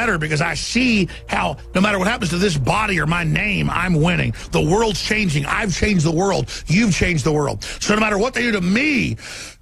better because I see how no matter what happens to this body or my name, I'm winning. The world's changing. I've changed the world. You've changed the world. So no matter what they do to me,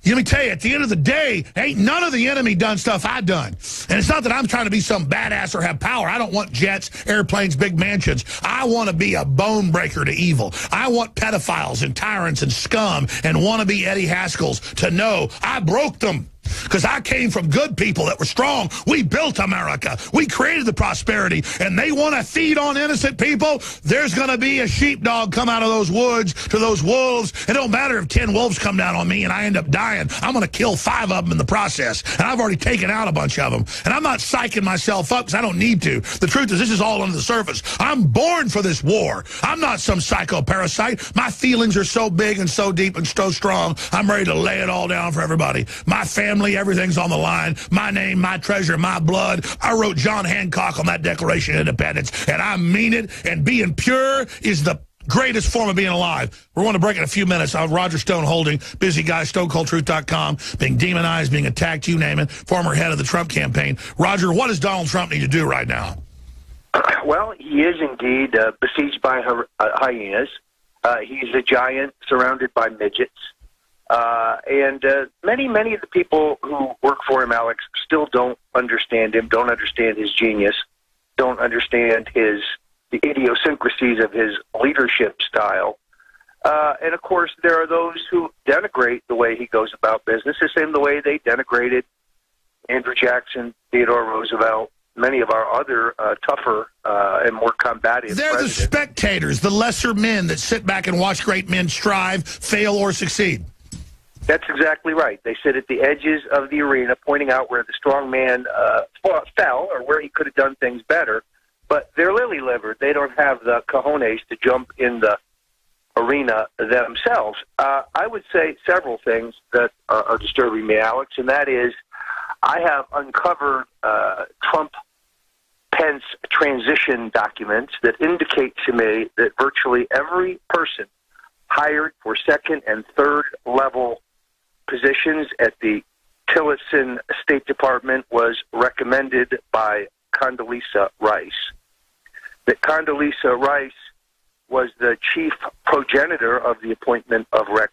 let me tell you, at the end of the day, ain't none of the enemy done stuff I done. And it's not that I'm trying to be some badass or have power. I don't want jets, airplanes, big mansions. I want to be a bone breaker to evil. I want pedophiles and tyrants and scum and wannabe Eddie Haskells to know I broke them. Because I came from good people that were strong. We built America. We created the prosperity. And they want to feed on innocent people. There's going to be a sheepdog come out of those woods to those wolves. It don't matter if 10 wolves come down on me and I end up dying. I'm going to kill 5 of them in the process. And I've already taken out a bunch of them. And I'm not psyching myself up because I don't need to. The truth is, this is all under the surface. I'm born for this war. I'm not some psycho-parasite. My feelings are so big and so deep and so strong, I'm ready to lay it all down for everybody. My family, everything's on the line. My name, my treasure, my blood. I wrote John Hancock on that Declaration of Independence, and I mean it. And being pure is the greatest form of being alive. We're going to break in a few minutes. Roger Stone Holding, busy guy, StoneColdTruth.com, being demonized, being attacked, you name it, former head of the Trump campaign. Roger, what does Donald Trump need to do right now? Well, he is indeed besieged by hyenas. He's a giant surrounded by midgets. And many of the people who work for him, Alex, still don't understand him, don't understand his genius, don't understand the idiosyncrasies of his leadership style. And, of course, there are those who denigrate the way he goes about business, the same the way they denigrated Andrew Jackson, Theodore Roosevelt, many of our other tougher and more combative They're presidents. the spectators, the lesser men that sit back and watch great men strive, fail, or succeed. That's exactly right. They sit at the edges of the arena, pointing out where the strong man fell or where he could have done things better. But they're lily-livered. They don't have the cojones to jump in the arena themselves. I would say several things that are disturbing me, Alex, and that is I have uncovered Trump Pence transition documents that indicate to me that virtually every person hired for second and third level positions at the Tillerson State Department was recommended by Condelezza Rice. That Condelezza Rice was the chief progenitor of the appointment of Rex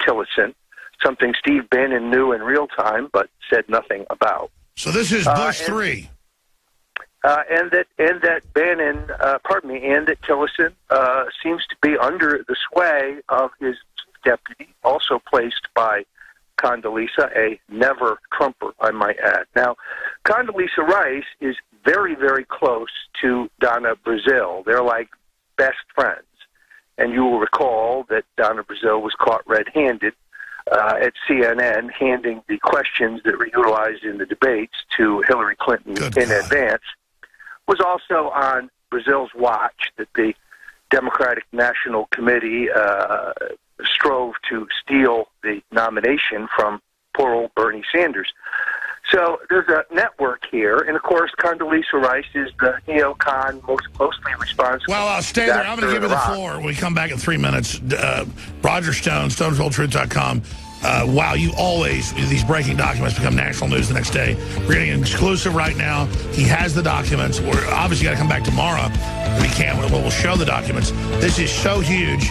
Tillerson, something Steve Bannon knew in real time but said nothing about. So this is Bush 3. And that Bannon, and that Tillerson seems to be under the sway of his deputy, also placed by Condelezza, a never-Trumper, I might add. Now, Condelezza Rice is very, very close to Donna Brazile. They're like best friends. And you will recall that Donna Brazile was caught red-handed at CNN, handing the questions that were utilized in the debates to Hillary Clinton in advance. Was also on Brazile's watch that the Democratic National Committee strove to steal the nomination from poor old Bernie Sanders. So there's a network here, and of course Condelezza Rice is the neocon most closely responsible. Well, stay there. I'm going to give you the floor when we come back in 3 minutes. Roger Stone, StoneColdTruth.com. Wow, you always, these breaking documents become national news the next day. We're getting an exclusive right now. He has the documents. We're obviously got to come back tomorrow. We can't. We'll show the documents. This is so huge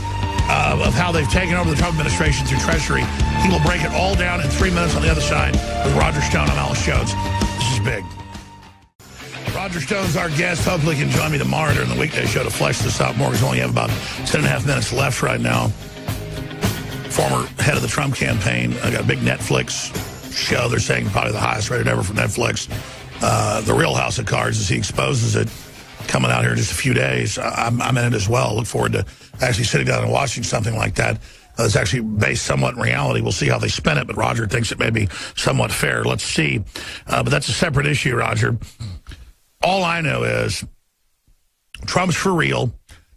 of how they've taken over the Trump administration through Treasury. He will break it all down in 3 minutes on the other side with Roger Stone. I'm Alex Jones. This is big. Roger Stone's our guest. Hopefully he can join me tomorrow during the weekday show to flesh this out more because we only have about 10.5 minutes left right now. Former head of the Trump campaign. I got a big Netflix show. They're saying probably the highest rated ever for Netflix. The Real House of Cards, as he exposes it, coming out here in just a few days. I'm in it as well. Look forward to actually sitting down and watching something like that. It's actually based somewhat in reality. We'll see how they spin it, but Roger thinks it may be somewhat fair. Let's see. But that's a separate issue, Roger. All I know is Trump's for real.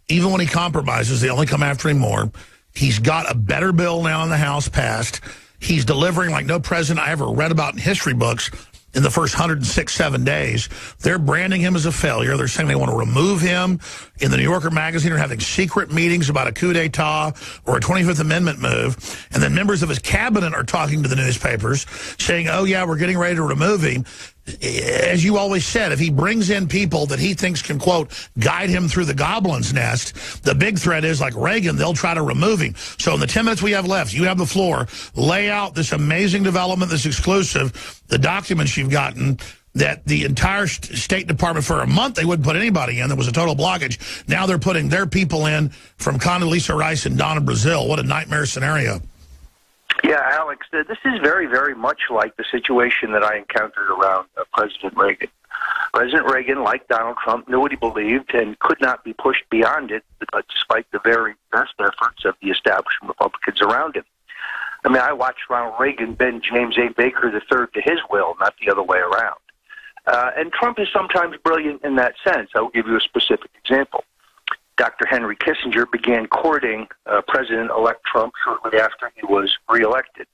Even when he compromises, they only come after him more. He's got a better bill now in the House passed. He's delivering like no president I ever read about in history books in the first 106-7 days. They're branding him as a failure. They're saying they want to remove him. In the New Yorker magazine are having secret meetings about a coup d'etat or a 25th Amendment move. And then members of his cabinet are talking to the newspapers saying, oh, yeah, we're getting ready to remove him. as you always said, if he brings in people that he thinks can, quote, guide him through the goblin's nest, the big threat is, like Reagan, they'll try to remove him. So in the 10 minutes we have left, you have the floor. Lay out this amazing development, this exclusive, the documents you've gotten, that the entire State Department, for a month, they wouldn't put anybody in. There was a total blockage. Now they're putting their people in from Condelezza Rice and Donna Brazil. What a nightmare scenario. Yeah, Alex, this is very, very much like the situation that I encountered around President Reagan. President Reagan, like Donald Trump, knew what he believed and could not be pushed beyond it, despite the very best efforts of the establishment Republicans around him. I mean, I watched Ronald Reagan bend James A. Baker III to his will, not the other way around. And Trump is sometimes brilliant in that sense. I will give you a specific example. Dr. Henry Kissinger began courting President-elect Trump shortly after he was reelected.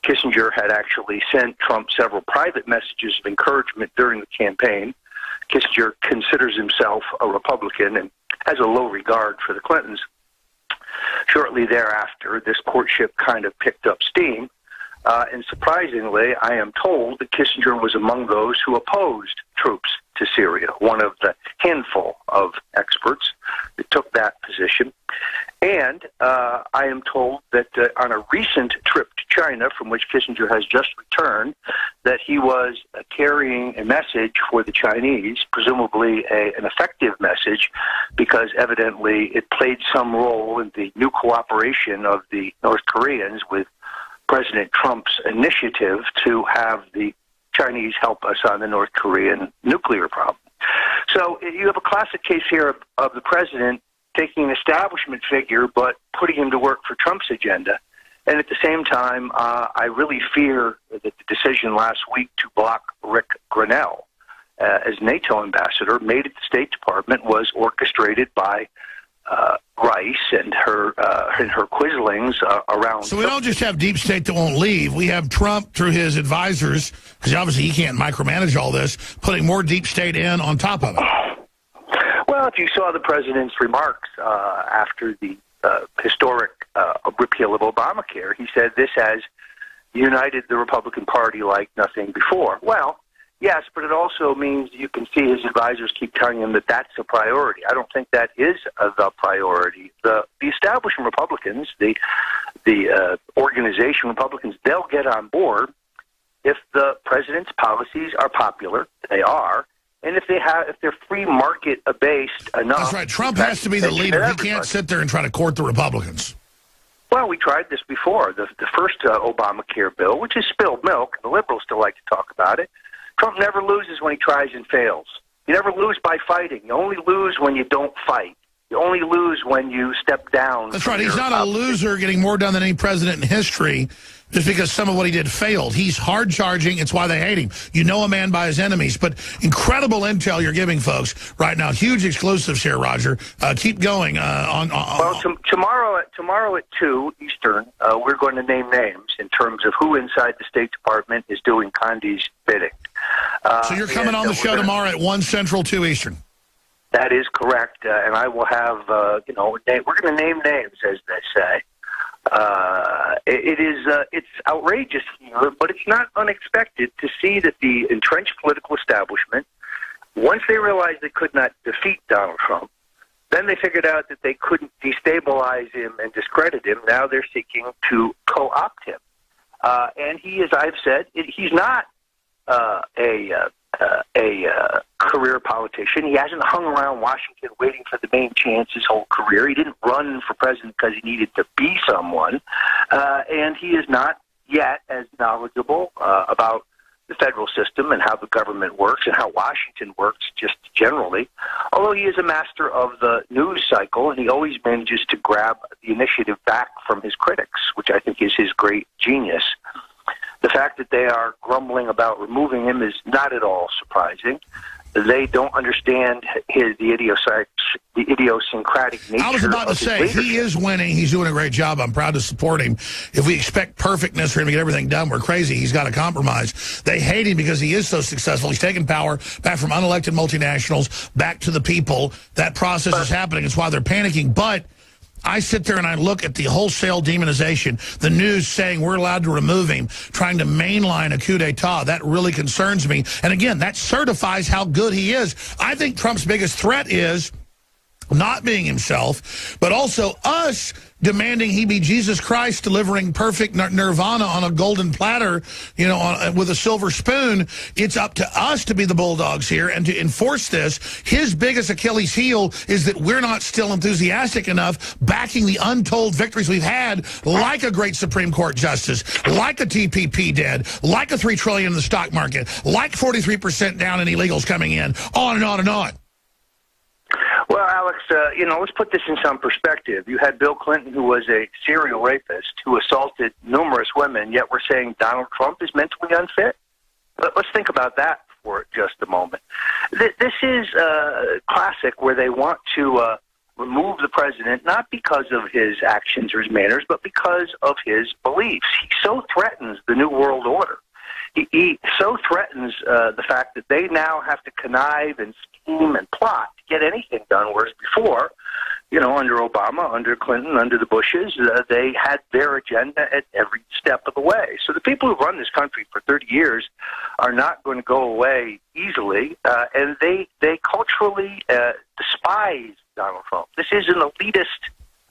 Kissinger had actually sent Trump several private messages of encouragement during the campaign. Kissinger considers himself a Republican and has a low regard for the Clintons. Shortly thereafter, this courtship kind of picked up steam. And surprisingly, I am told that Kissinger was among those who opposed troops to Syria, one of the handful of experts that took that position. And I am told that on a recent trip to China, from which Kissinger has just returned, that he was carrying a message for the Chinese, presumably an effective message, because evidently it played some role in the new cooperation of the North Koreans with President Trump's initiative to have the Chinese help us on the North Korean nuclear problem. So you have a classic case here of the president taking an establishment figure but putting him to work for Trump's agenda. And at the same time, I really fear that the decision last week to block Rick Grenell as NATO ambassador made at the State Department was orchestrated by Rice and her quislings around. So we don't just have deep state that won't leave. We have Trump through his advisors, because obviously he can't micromanage all this, putting more deep state in on top of it. Well, if you saw the president's remarks after the historic repeal of Obamacare, he said this has united the Republican Party like nothing before. Well, yes, but it also means you can see his advisors keep telling him that that's a priority. I don't think that is the priority. The establishment Republicans, the organization Republicans, they'll get on board if the president's policies are popular. They are. And if they're free market based enough. That's right. Trump has to be the leader. He can't sit there and try to court the Republicans. Well, we tried this before. The first Obamacare bill, which is spilled milk, the liberals still like to talk about it. Trump never loses when he tries and fails. You never lose by fighting. You only lose when you don't fight. You only lose when you step down. That's right. He's not a loser getting more done than any president in history just because some of what he did failed. He's hard-charging. It's why they hate him. You know a man by his enemies. But incredible intel you're giving folks right now. Huge exclusives here, Roger. Keep going. Well, tomorrow at 2 Eastern, we're going to name names in terms of who inside the State Department is doing Condi's bidding. So you're coming on the show tomorrow at 1 Central, 2 Eastern. That is correct, and I will have, we're going to name names, as they say. It's outrageous here, but it's not unexpected to see that the entrenched political establishment, once they realized they could not defeat Donald Trump, then they figured out that they couldn't destabilize him and discredit him. Now they're seeking to co-opt him. And he, as I've said, he's not a career politician. He hasn't hung around Washington waiting for the main chance his whole career. He didn't run for president because he needed to be someone. And he is not yet as knowledgeable about the federal system and how the government works and how Washington works just generally, although he is a master of the news cycle, and he always manages to grab the initiative back from his critics, which I think is his great genius. The fact that they are grumbling about removing him is not at all surprising. They don't understand the idiosyncratic nature. I was about to say, leadership. He is winning. He's doing a great job. I'm proud to support him. If we expect perfectness for him to get everything done, we're crazy. He's got to compromise. They hate him because he is so successful. He's taken power back from unelected multinationals back to the people. That process is happening. It's why they're panicking. But I sit there and I look at the wholesale demonization, the news saying we're allowed to remove him, trying to mainline a coup d'etat. That really concerns me. And again, that certifies how good he is. I think Trump's biggest threat is not being himself, but also us demanding he be Jesus Christ delivering perfect nirvana on a golden platter, you know, with a silver spoon. It's up to us to be the bulldogs here and to enforce this. His biggest Achilles heel is that we're not still enthusiastic enough backing the untold victories we've had, like a great Supreme Court justice, like a TPP dead, like a $3 trillion in the stock market, like 43% down in illegals coming in, on and on and on. Well, Alex, you know, let's put this in some perspective. You had Bill Clinton, who was a serial rapist, who assaulted numerous women, yet we're saying Donald Trump is mentally unfit? Let's think about that for just a moment. This is classic where they want to remove the president, not because of his actions or his manners, but because of his beliefs. He so threatens the New World Order. He so threatens the fact that they now have to connive and scheme and plot to get anything done, whereas before, you know, under Obama, under Clinton, under the Bushes, they had their agenda at every step of the way. So the people who've run this country for 30 years are not going to go away easily, and they culturally despise Donald Trump. This is an elitist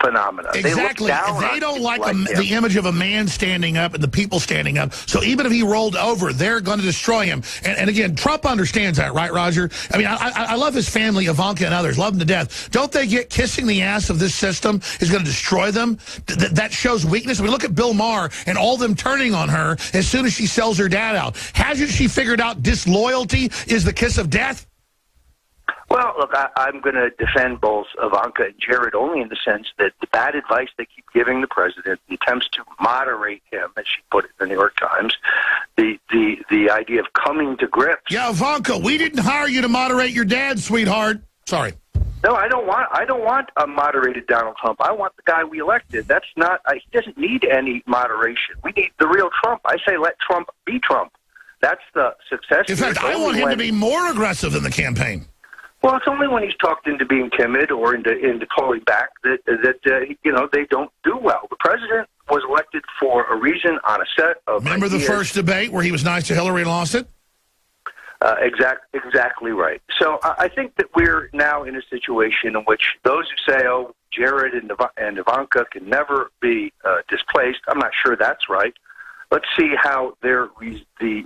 phenomena. Exactly. They don't like the image of a man standing up and the people standing up. So even if he rolled over, they're going to destroy him. And again, Trump understands that, right, Roger? I mean, I love his family, Ivanka and others, love them to death. Don't they get kissing the ass of this system is going to destroy them? That shows weakness. I mean, look at Bill Maher and all them turning on her as soon as she sells her dad out. Hasn't she figured out disloyalty is the kiss of death? Well, look, I'm going to defend both Ivanka and Jared only in the sense that the bad advice they keep giving the president, the attempts to moderate him, as she put it in the New York Times, the idea of coming to grips. Yeah, Ivanka, we didn't hire you to moderate your dad, sweetheart. Sorry. No, I don't want a moderated Donald Trump. I want the guy we elected. That's not. He doesn't need any moderation. We need the real Trump. I say let Trump be Trump. That's the success. In fact, I want him to be more aggressive in the campaign. Well, it's only when he's talked into being timid or into calling back that you know, they don't do well. The president was elected for a reason on a set of Remember ideas. The first debate where he was nice to Hillary and lost it? Exactly right. So I think that we're now in a situation in which those who say, oh, Jared and Ivanka can never be displaced, I'm not sure that's right. Let's see how the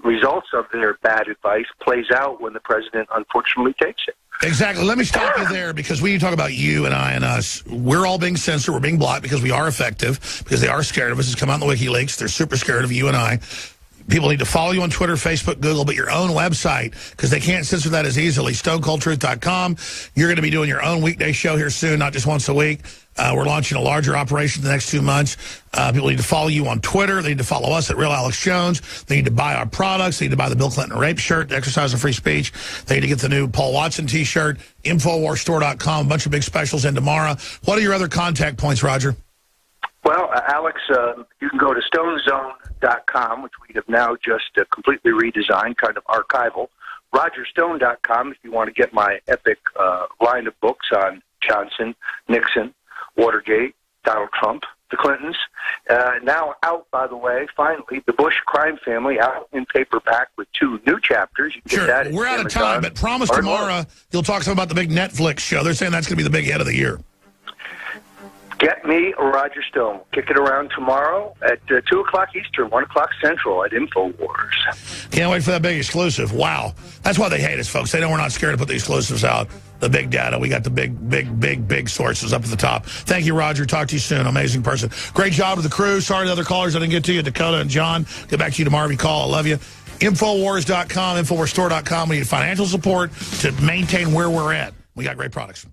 results of their bad advice plays out when the president unfortunately takes it. Exactly. Let me stop you there because we need to talk about you and I and us. We're all being censored. We're being blocked because we are effective, because they are scared of us. It's come out in the WikiLeaks. They're super scared of you and I. People need to follow you on Twitter, Facebook, Google, but your own website, because they can't censor that as easily. StoneColdTruth.com. You're going to be doing your own weekday show here soon, not just once a week. We're launching a larger operation the next 2 months. People need to follow you on Twitter. They need to follow us at Real Alex Jones. They need to buy our products. They need to buy the Bill Clinton rape shirt, the Exercise of Free Speech. They need to get the new Paul Watson T-shirt, InfoWarsStore.com, a bunch of big specials in tomorrow. What are your other contact points, Roger? Well, Alex, you can go to StoneZone.com, which we have now just completely redesigned, kind of archival. RogerStone.com if you want to get my epic line of books on Johnson, Nixon, Watergate, Donald Trump, the Clintons. Now out, by the way, finally, the Bush crime family out in paperback with 2 new chapters. You can get that. We're out of time, but promise tomorrow you'll talk some about the big Netflix show. They're saying that's going to be the big hit of the year. Get me Roger Stone. Kick it around tomorrow at 2 o'clock Eastern, 1 o'clock Central at InfoWars. Can't wait for that big exclusive. Wow. That's why they hate us, folks. They know we're not scared to put the exclusives out. The big data. We got the big sources up at the top. Thank you, Roger. Talk to you soon. Amazing person. Great job with the crew. Sorry to the other callers I didn't get to you, Dakota and John. Get back to you tomorrow if you call. I love you. InfoWars.com, InfoWarsStore.com. We need financial support to maintain where we're at. We got great products.